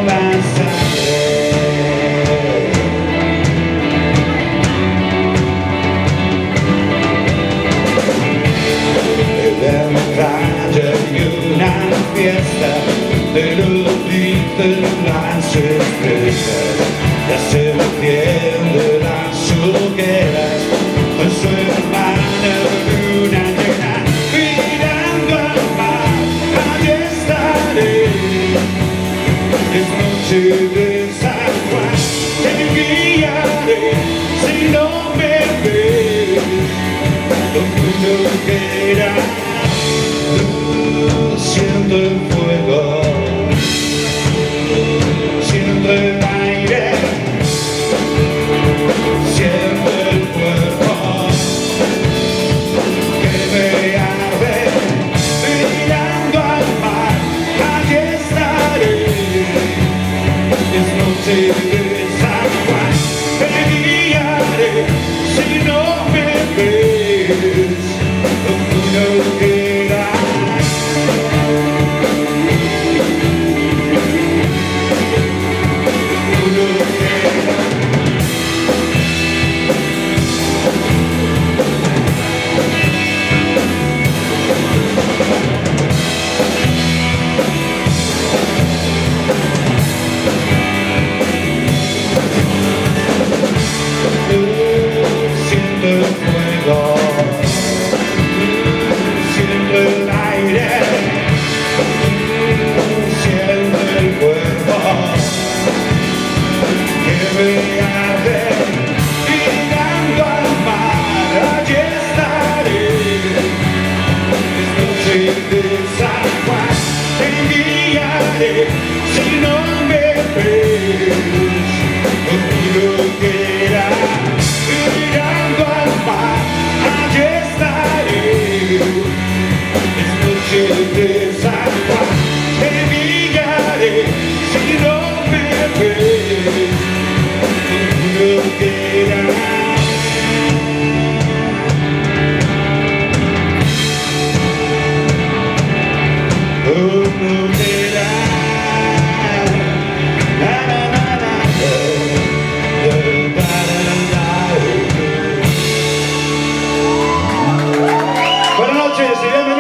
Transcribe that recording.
vas a ver. En la calle hay una fiesta, pero dicen las estrellas, ya se encienden las hogueras, con su hermana luna llena, mirando al mar, allí estaré. Es noche de San Juan, te guiaré, si no me ves, donde no quieras. Siento el fuego, siento el aire, siento el cuerpo que me arde, mirando al mar, allí estaré. Es noche de San Juan, te guiaré, si no me ves, donde no quieras. Siento el fuego, siento el aire, siento el cuerpo que me arde, mirando al mar, allí estaré. Es noche de San Juan, te guiaré, si no me ves, conmigo quieras. Mirando al mar, allí estaré. Es noche de San Juan, te guiaré, si no me ves, no quieras. No quieras. Buenas noches y bienvenidos.